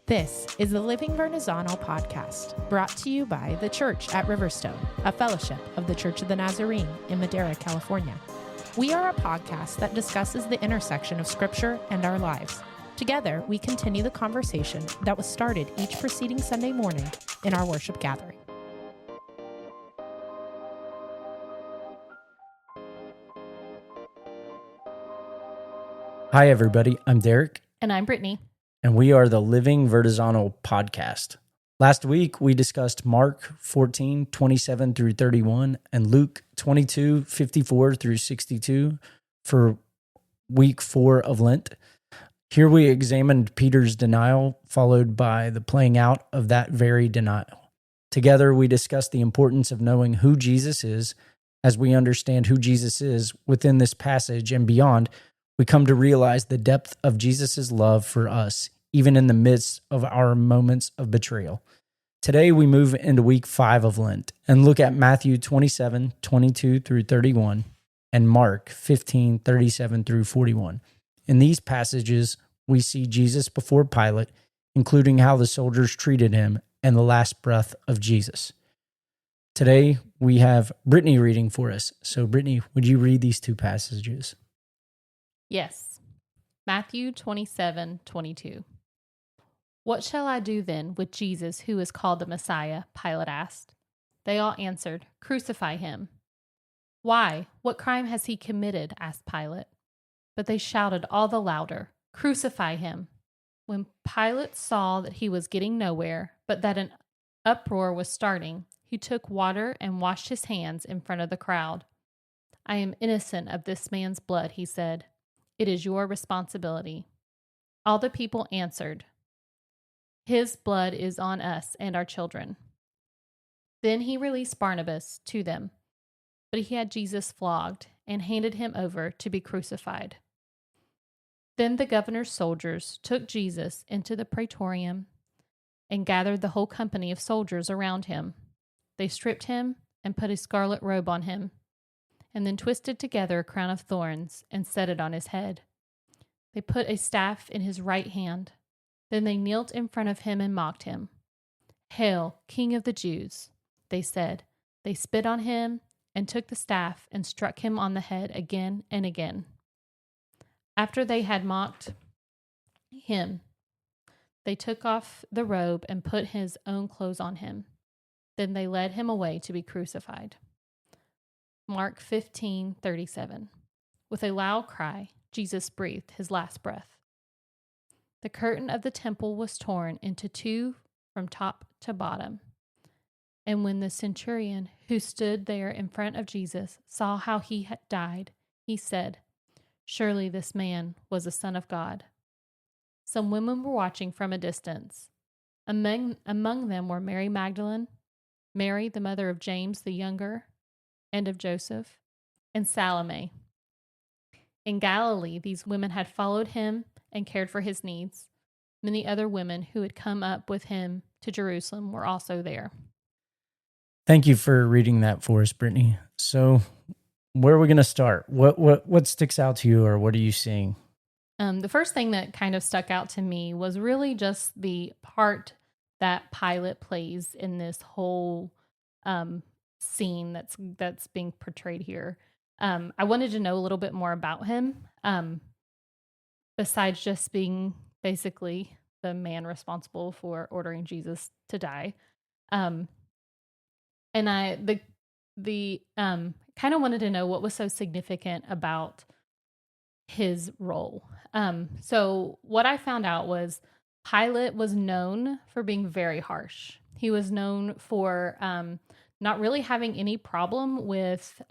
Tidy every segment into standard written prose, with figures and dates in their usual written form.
This is the Living Vernazzano podcast, brought to you by The Church at Riverstone, a fellowship of the Church of the Nazarene in Madera, California. We are a podcast that discusses the intersection of Scripture and our lives. Together, we continue the conversation that was started each preceding Sunday morning in our worship gathering. Hi, everybody. I'm Derek. And I'm Brittany. And we are the Living Vernazzano podcast. Last week, we discussed Mark 14, 27 through 31, and Luke 22, 54 through 62 for week 4 of Lent. Here we examined Peter's denial, followed by the playing out of that very denial. Together, we discussed the importance of knowing who Jesus is. As we understand who Jesus is within this passage and beyond, we come to realize the depth of Jesus' love for us, even in the midst of our moments of betrayal. Today, we move into week 5 of Lent and look at Matthew 27, 22 through 31, and Mark 15, 37 through 41. In these passages, we see Jesus before Pilate, including how the soldiers treated him and the last breath of Jesus. Today, we have Brittany reading for us. So, Brittany, would you read these two passages? Yes. Matthew 27, 22. What shall I do then with Jesus who is called the Messiah? Pilate asked. They all answered, Crucify him. Why? What crime has he committed? Asked Pilate. But they shouted all the louder, Crucify him. When Pilate saw that he was getting nowhere, but that an uproar was starting, he took water and washed his hands in front of the crowd. I am innocent of this man's blood, he said. It is your responsibility. All the people answered, His blood is on us and our children. Then he released Barnabas to them, but he had Jesus flogged and handed him over to be crucified. Then the governor's soldiers took Jesus into the praetorium and gathered the whole company of soldiers around him. They stripped him and put a scarlet robe on him, and then twisted together a crown of thorns and set it on his head. They put a staff in his right hand. Then they knelt in front of him and mocked him. Hail, King of the Jews, they said. They spit on him and took the staff and struck him on the head again and again. After they had mocked him, they took off the robe and put his own clothes on him. Then they led him away to be crucified. Mark 15:37. With a loud cry, Jesus breathed his last breath. The curtain of the temple was torn into two from top to bottom. And when the centurion who stood there in front of Jesus saw how he had died, he said, Surely this man was the Son of God. Some women were watching from a distance. Among them were Mary Magdalene, Mary, the mother of James the younger, and of Joseph, and Salome. In Galilee, these women had followed him and cared for his needs. Many other women who had come up with him to Jerusalem were also there. Thank you for reading that for us, Brittany. So, where are we going to start? What sticks out to you, or what are you seeing? The first thing that kind of stuck out to me was really just the part that Pilate plays in this whole scene that's being portrayed here. I wanted to know a little bit more about him, besides just being basically the man responsible for ordering Jesus to die. And I kind of wanted to know what was so significant about his role. So what I found out was Pilate was known for being very harsh. He was known for not really having any problem with,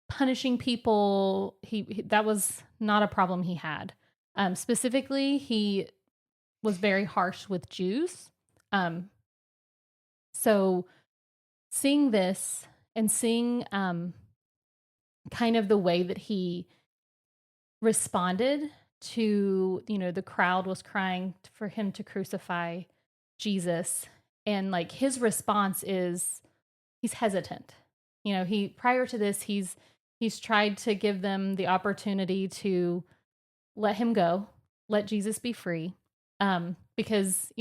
punishing people. He that was not a problem he had. Specifically, he was very harsh with Jews. So seeing this and seeing kind of the way that he responded to, the crowd was crying for him to crucify Jesus. And like his response is he's hesitant. Prior to this, he's tried to give them the opportunity to let him go, let Jesus be free, because,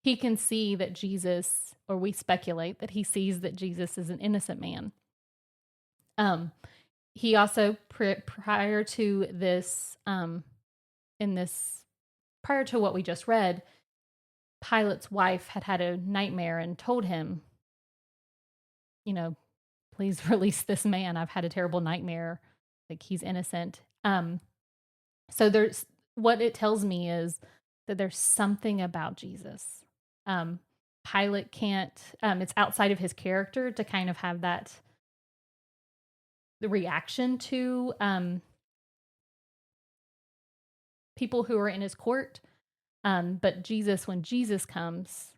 he can see that Jesus, or we speculate that he sees that Jesus is an innocent man. He also, prior to this, prior to what we just read, Pilate's wife had a nightmare and told him, please release this man. I've had a terrible nightmare. Like, he's innocent. So what it tells me is that there's something about Jesus. Pilate can't, it's outside of his character to kind of have the reaction to people who are in his court. But Jesus, when Jesus comes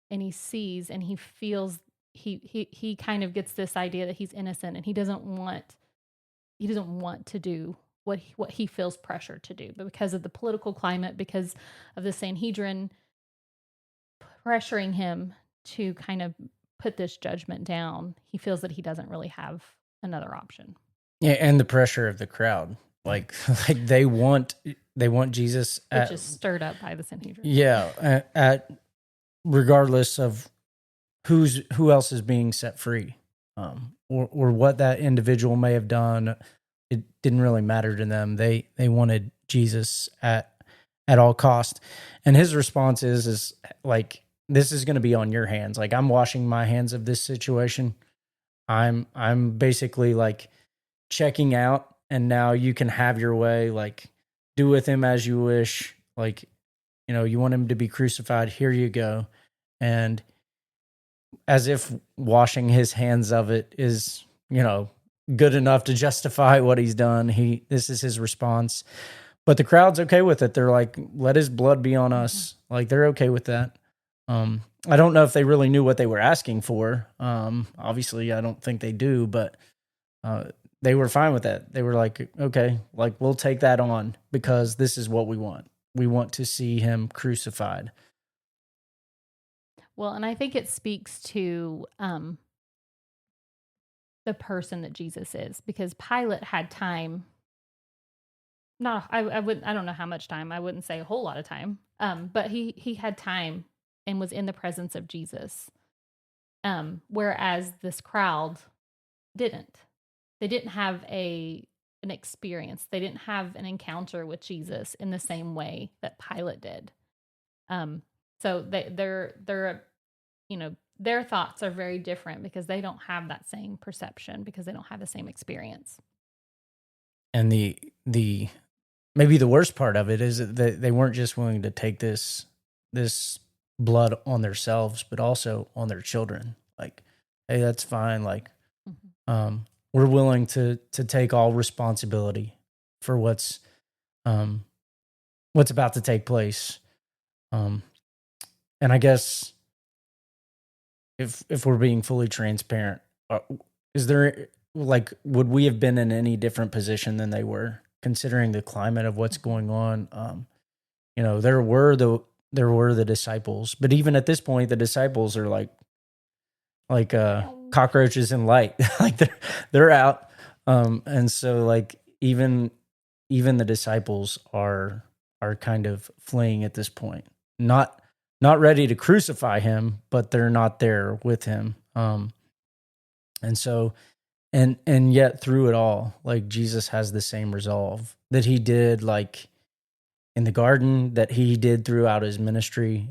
and he sees and he feels, he kind of gets this idea that he's innocent, and he doesn't want to do what he feels pressure to do. But because of the political climate, because of the Sanhedrin pressuring him to kind of put this judgment down, he feels that he doesn't really have another option. Yeah, and the pressure of the crowd. Like they want Jesus, which is stirred up by the Sanhedrin. Yeah, at regardless of who else is being set free, or what that individual may have done, it didn't really matter to them. They wanted Jesus at all cost, and his response is like, "This is going to be on your hands. Like, I'm washing my hands of this situation. I'm basically like checking out, and now you can have your way. Like, do with him as you wish. Like, you want him to be crucified. Here you go." And as if washing his hands of it is, good enough to justify what he's done. This is his response. But the crowd's okay with it. They're like, let his blood be on us. Like, they're okay with that. I don't know if they really knew what they were asking for. Obviously, I don't think they do, but they were fine with that. They were like, okay, like, we'll take that on because this is what we want. We want to see him crucified. Well, and I think it speaks to the person that Jesus is, because Pilate had time. I don't know how much time. I wouldn't say a whole lot of time. But he had time and was in the presence of Jesus. Whereas this crowd didn't. They didn't have an experience. They didn't have an encounter with Jesus in the same way that Pilate did. So their thoughts are very different because they don't have that same perception, because they don't have the same experience. And the maybe the worst part of it is that they weren't just willing to take this blood on themselves, but also on their children. Like, hey, that's fine. Like, we're willing to take all responsibility for what's about to take place. And I guess if we're being fully transparent, is there, like, would we have been in any different position than they were, considering the climate of what's going on? There were the disciples, but even at this point, the disciples are like cockroaches in light. Like, they're out. And so, like, even the disciples are kind of fleeing at this point, not ready to crucify him, but they're not there with him. And so, and yet through it all, like, Jesus has the same resolve that he did, like, in the garden, that he did throughout his ministry.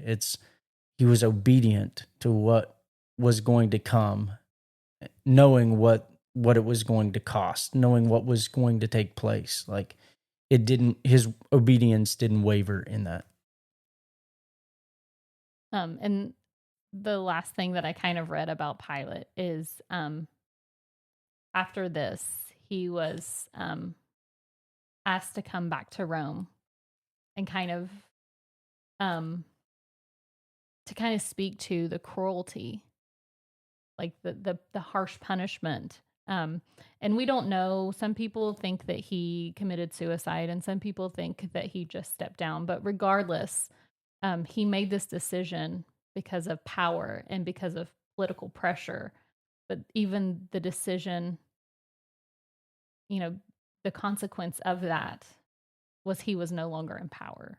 He was obedient to what was going to come, knowing what it was going to cost, knowing what was going to take place. Like, his obedience didn't waver in that. And the last thing that I kind of read about Pilate is, after this, he was asked to come back to Rome and kind of to speak to the cruelty, like the harsh punishment. And we don't know. Some people think that he committed suicide, and some people think that he just stepped down. But regardless, he made this decision because of power and because of political pressure. But even the decision, the consequence of that he was no longer in power.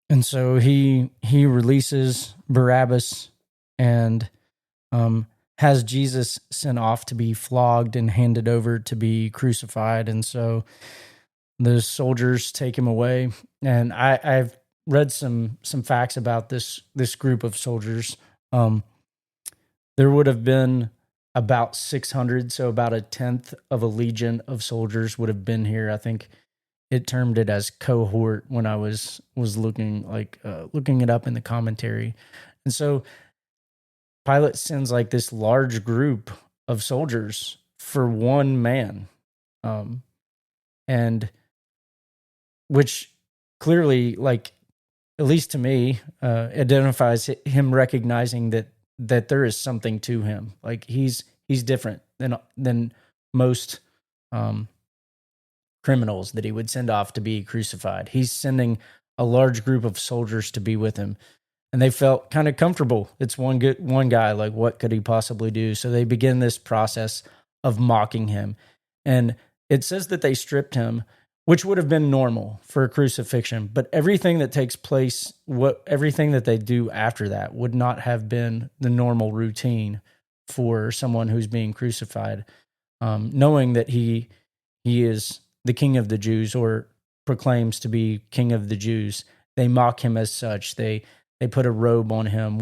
And so he releases Barabbas and has Jesus sent off to be flogged and handed over to be crucified. And so the soldiers take him away. And I've read some facts about this group of soldiers. There would have been about 600, so about a tenth of a legion of soldiers would have been here. I think it termed it as cohort when I was looking it up in the commentary. And so Pilate sends like this large group of soldiers for one man, and which clearly, like, at least to me, identifies him recognizing that there is something to him. Like he's different than most criminals that he would send off to be crucified. He's sending a large group of soldiers to be with him, and they felt kind of comfortable. It's one guy. Like, what could he possibly do? So they begin this process of mocking him, and it says that they stripped him, which would have been normal for a crucifixion. But everything that takes place, everything that they do after that, would not have been the normal routine for someone who's being crucified, knowing that he is the King of the Jews, or proclaims to be King of the Jews. They mock him as such. They put a robe on him,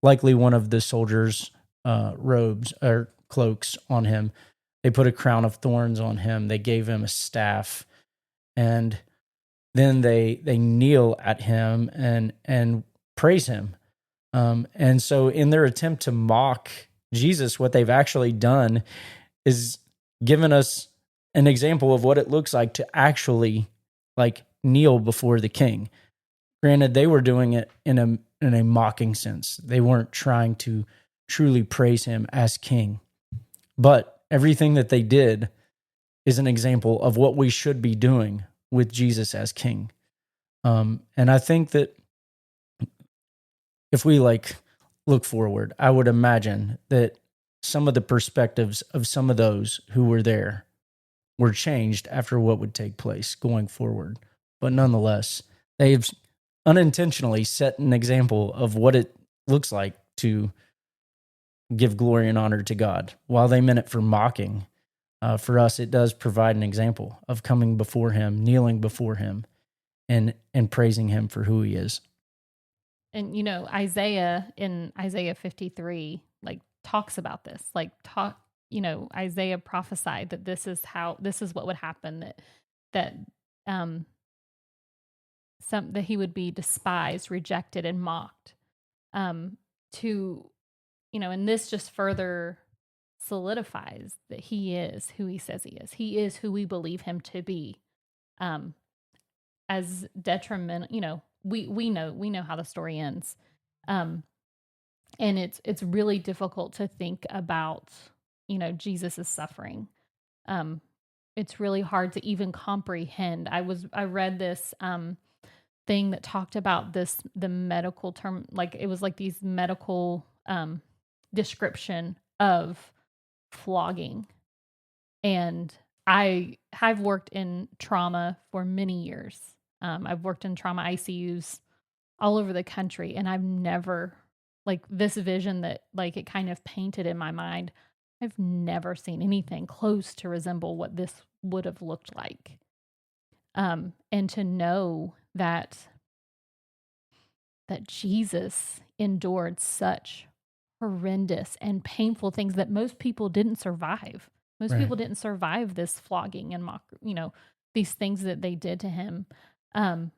likely one of the soldiers' robes or cloaks on him. They put a crown of thorns on him. They gave him a staff, and then they kneel at him and praise him. And so, in their attempt to mock Jesus, what they've actually done is given us an example of what it looks like to actually like kneel before the king. Granted, they were doing it in a mocking sense. They weren't trying to truly praise him as king. But everything that they did is an example of what we should be doing with Jesus as king. And I think that if we look forward, I would imagine that some of the perspectives of some of those who were there were changed after what would take place going forward. But nonetheless, they've unintentionally set an example of what it looks like to give glory and honor to God. While they meant it for mocking, for us, it does provide an example of coming before him, kneeling before him, and praising him for who he is. And, Isaiah in Isaiah 53, talks about this, Isaiah prophesied that this is what would happen, that he would be despised, rejected, and mocked. And this just further solidifies that he is who he says he is. He is who we believe him to be. As detrimental, we know how the story ends. And it's really difficult to think about, Jesus's suffering. It's really hard to even comprehend. I read this thing that talked about the medical term, it was these medical description of flogging. And I've worked in trauma for many years. I've worked in trauma ICUs all over the country, and I've never, this vision that it kind of painted in my mind, I've never seen anything close to resemble what this would have looked like. And to know that Jesus endured such horrendous and painful things that most people didn't survive. Most people didn't survive this flogging and these things that they did to him. And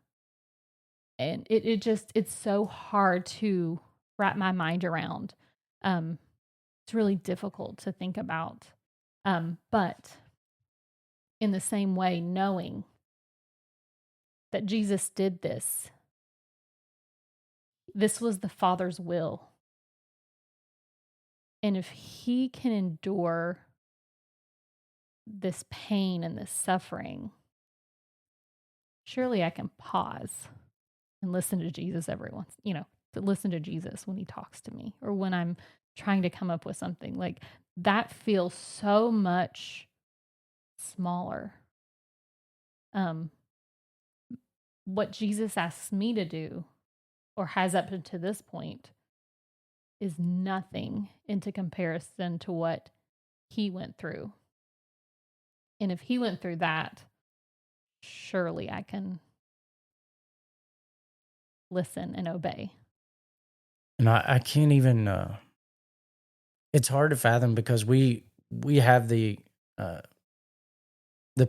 it's so hard to wrap my mind around. It's really difficult to think about. But in the same way, knowing that Jesus did this was the Father's will. And if he can endure this pain and this suffering, surely I can pause and listen to Jesus every once, to listen to Jesus when he talks to me, or when I'm trying to come up with something. That feels so much smaller. What Jesus asks me to do, or has up to this point, is nothing into comparison to what he went through. And if he went through that, surely I can listen and obey. And I can't even, it's hard to fathom because we have the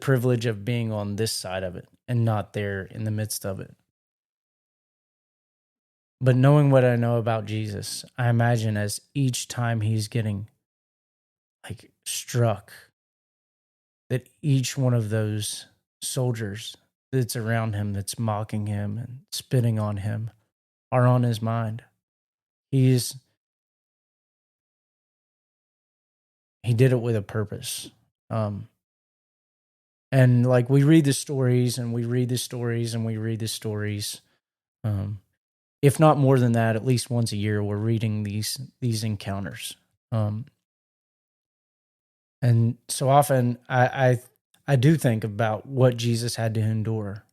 privilege of being on this side of it and not there in the midst of it. But knowing what I know about Jesus, I imagine as each time he's getting like struck, that each one of those soldiers that's around him, that's mocking him and spitting on him, are on his mind. He did it with a purpose. And like we read the stories and we read the stories and we read the stories. If not more than that, at least once a year, we're reading these encounters. And so often I do think about what Jesus had to endure,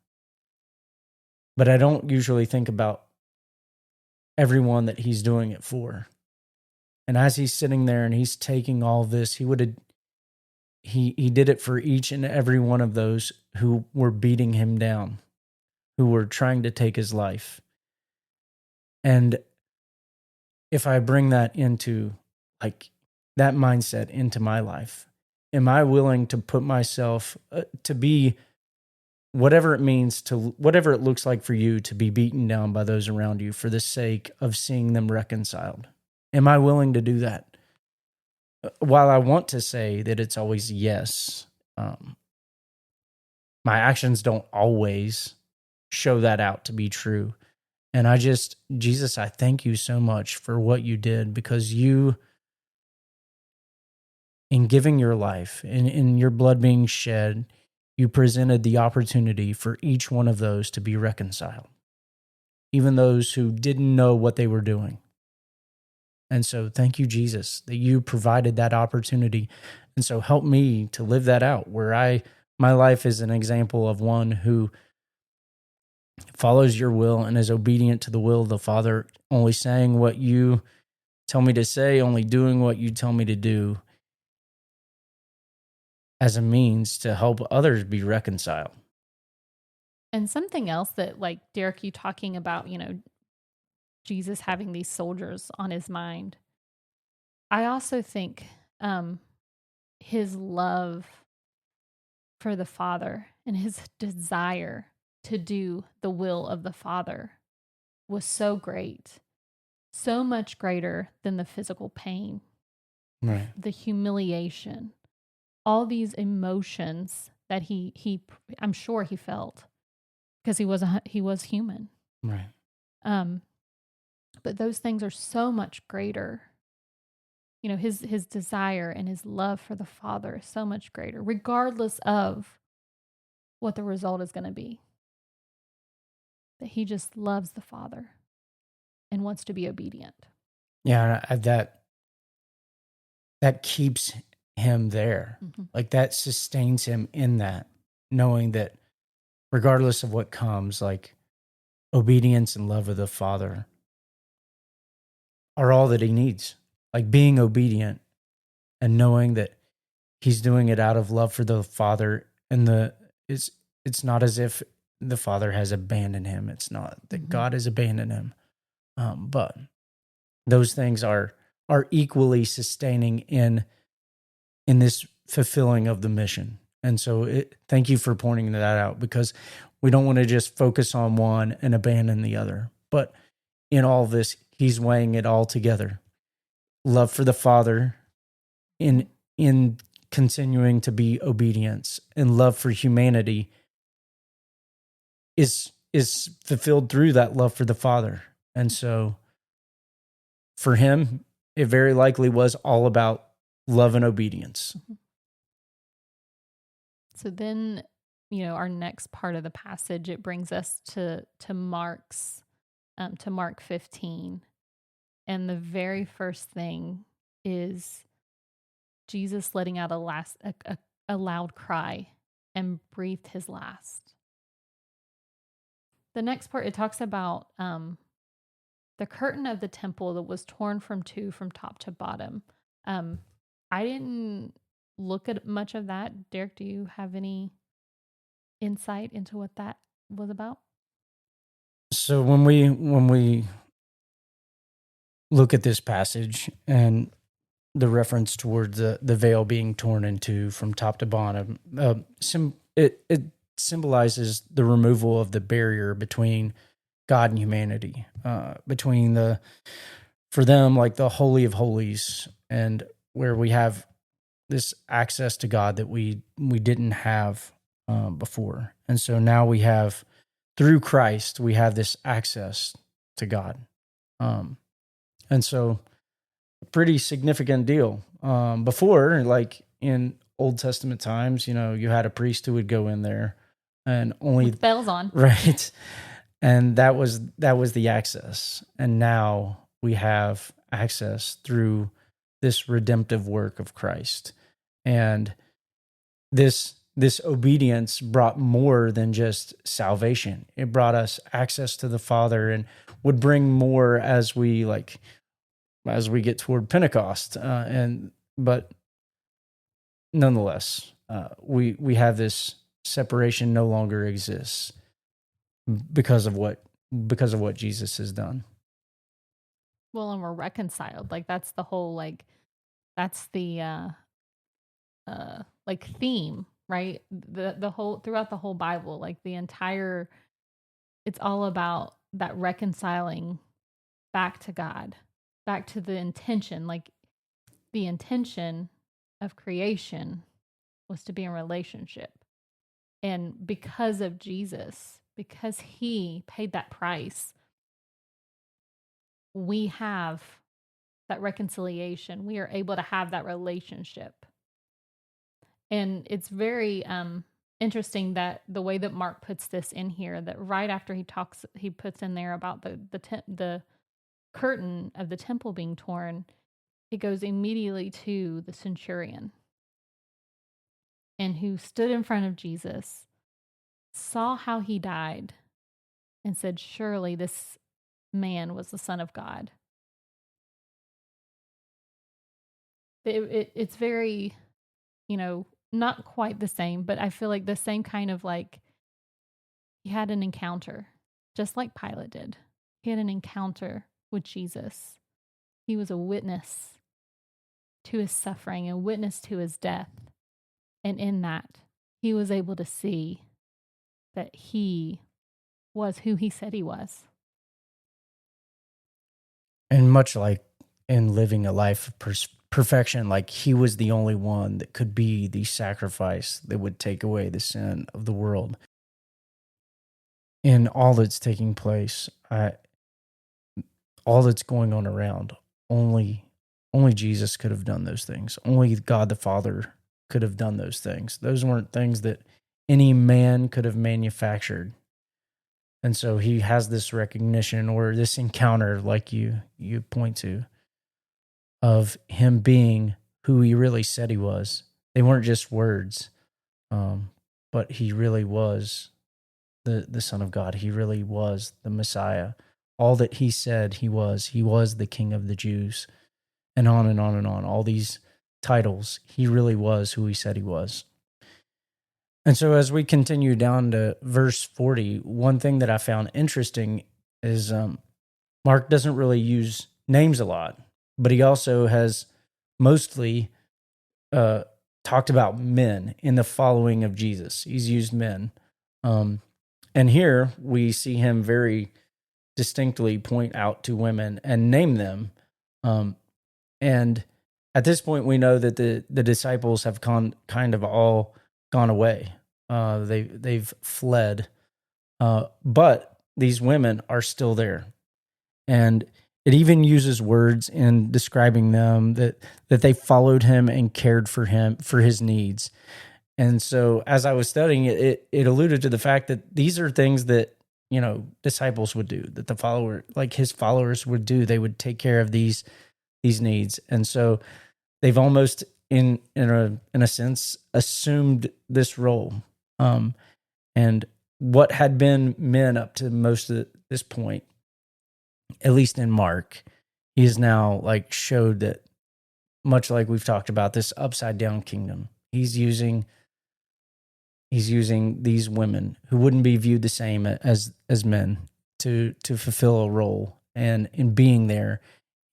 but I don't usually think about everyone that he's doing it for. And as he's sitting there and he's taking all this, he did it for each and every one of those who were beating him down, who were trying to take his life. And if I bring that into like that mindset into my life, am I willing to put myself to be whatever it means, to whatever it looks like for you to be beaten down by those around you for the sake of seeing them reconciled? Am I willing to do that? While I want to say that it's always yes, my actions don't always show that out to be true. And Jesus, I thank you so much for what you did, because you, in giving your life, in your blood being shed, you presented the opportunity for each one of those to be reconciled, even those who didn't know what they were doing. And so thank you, Jesus, that you provided that opportunity. And so help me to live that out, where my life is an example of one who follows your will and is obedient to the will of the Father, only saying what you tell me to say, only doing what you tell me to do, as a means to help others be reconciled. And something else that, like, Derek, you talking about, Jesus having these soldiers on his mind. I also think his love for the Father and his desire to do the will of the Father was so great, so much greater than the physical pain, Right. the humiliation, all these emotions that he I'm sure he felt, because he was human. Right. But those things are so much greater. His desire and his love for the Father is so much greater, regardless of what the result is going to be. That he just loves the Father and wants to be obedient. Yeah, that keeps him there. Mm-hmm. Like that sustains him in that, knowing that regardless of what comes, like obedience and love of the Father are all that he needs. Like being obedient and knowing that he's doing it out of love for the Father, and it's not as if the Father has abandoned him. It's not that God has abandoned him. But those things are equally sustaining in this fulfilling of the mission. And so thank you for pointing that out, because we don't want to just focus on one and abandon the other. But in all this, he's weighing it all together. Love for the Father in continuing to be obedience, and love for humanity is fulfilled through that love for the Father. And so for him, it very likely was all about love and obedience. So then, our next part of the passage, it brings us to Mark 15. And the very first thing is Jesus letting out a loud cry and breathed his last. The next part, it talks about the curtain of the temple that was torn from top to bottom. I didn't look at much of that. Derek, do you have any insight into what that was about? So when we look at this passage and the reference towards the veil being torn in two from top to bottom, it symbolizes the removal of the barrier between God and humanity, between for them, like the Holy of Holies, and where we have this access to God that we didn't have before. And so now we have, through Christ, we have this access to God. And so pretty significant deal. Before, like in Old Testament times, you had a priest who would go in there and only with bells on. Right. And that was the access. And now we have access through this redemptive work of Christ. And this obedience brought more than just salvation. It brought us access to the Father and would bring more as we get toward Pentecost. But nonetheless, we have this separation no longer exists because of what Jesus has done. Well, and we're reconciled. Like that's the whole that's the theme, right? The whole throughout the whole Bible, like the entire, it's all about that reconciling back to God, back to the intention. Like the intention of creation was to be in relationship. And because of Jesus, because he paid that price, we have that reconciliation. We are able to have that relationship. And it's very interesting that the way that Mark puts this in here, that right after he puts in there about the curtain of the temple being torn, he goes immediately to the centurion, and who stood in front of Jesus, saw how he died, and said, "Surely this man was the Son of God." It's very, not quite the same, but I feel like the same kind of he had an encounter, just like Pilate did. He had an encounter with Jesus. He was a witness to his suffering, a witness to his death. And in that, he was able to see that he was who he said he was. And much like in living a life of perfection, like he was the only one that could be the sacrifice that would take away the sin of the world. In all that's taking place, all that's going on around, only Jesus could have done those things. Only God the Father could have done those things. Those weren't things that any man could have manufactured. And so he has this recognition or this encounter, like you point to, of him being who he really said he was. They weren't just words, but he really was the Son of God. He really was the Messiah. All that he said he was the King of the Jews, and on and on and on. All these titles, he really was who he said he was. And so as we continue down to verse 40, one thing that I found interesting is Mark doesn't really use names a lot, but he also has mostly talked about men in the following of Jesus. He's used men. And here we see him very distinctly point out to women and name them. And at this point, we know that the disciples have kind of all gone away. They've fled, but these women are still there, and it even uses words in describing them that they followed him and cared for him for his needs. And so, as I was studying it alluded to the fact that these are things that disciples would do, that his followers would do. They would take care of these needs, and so they've almost in a sense, assumed this role. And what had been men up to most of this point, at least in Mark, he is now like showed that, much like we've talked about, this upside down kingdom. He's using these women who wouldn't be viewed the same as men to fulfill a role, and in being there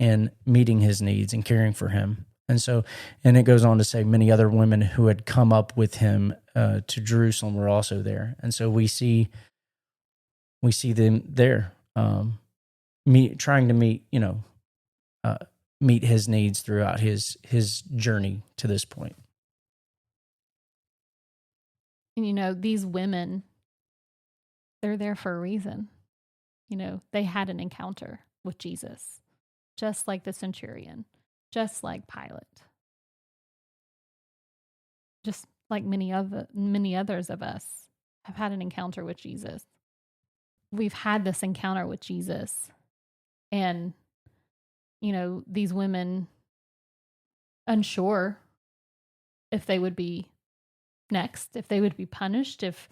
and meeting his needs and caring for him. And it goes on to say many other women who had come up with him to Jerusalem were also there. And so we see them there, trying to meet his needs throughout his journey to this point. And these women, they're there for a reason. They had an encounter with Jesus, just like the centurion, just like Pilate, just like many others of us have had an encounter with Jesus. We've had this encounter with Jesus, and these women, unsure if they would be next, if they would be punished, if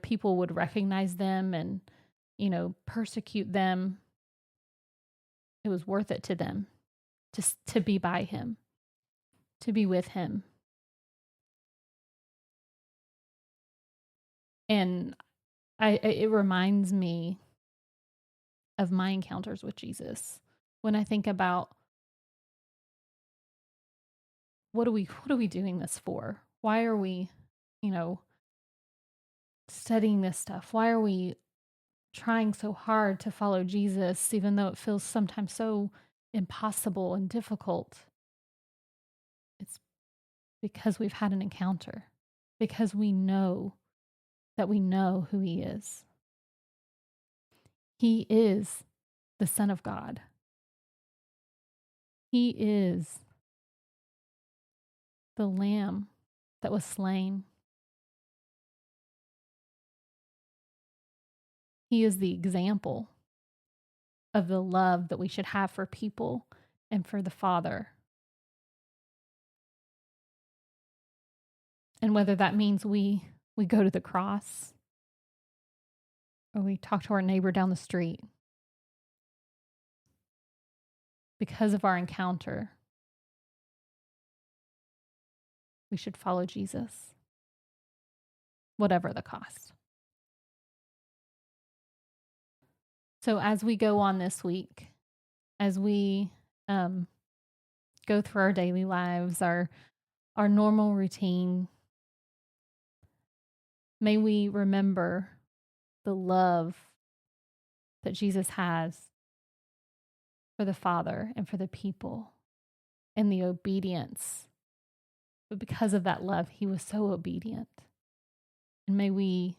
people would recognize them and persecute them. It was worth it to them to be by him, to be with him. And it reminds me of my encounters with Jesus when I think about what are we doing this for? Why are we, studying this stuff? Why are we trying so hard to follow Jesus, even though it feels sometimes so impossible and difficult? It's because we've had an encounter, because we know who he is. He is the Son of God. He is the Lamb that was slain. He is the example of the love that we should have for people and for the Father. And whether that means we go to the cross or we talk to our neighbor down the street, because of our encounter, we should follow Jesus, whatever the cost. So as we go on this week, as we go through our daily lives, our normal routine, may we remember the love that Jesus has for the Father and for the people, and the obedience. But because of that love, he was so obedient. And may we,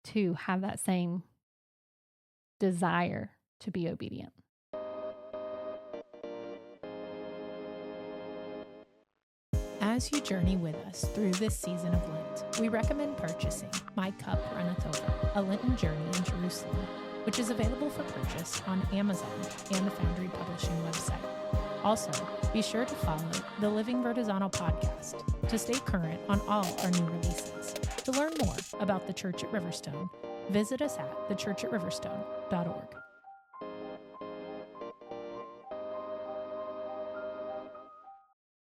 too, have that same desire to be obedient. As you journey with us through this season of Lent, we recommend purchasing My Cup Runneth Over, a Lenten journey in Jerusalem, which is available for purchase on Amazon and the Foundry Publishing website. Also, be sure to follow the Living Vertizano podcast to stay current on all our new releases. To learn more about the Church at Riverstone, visit us at thechurchatriverstone.org.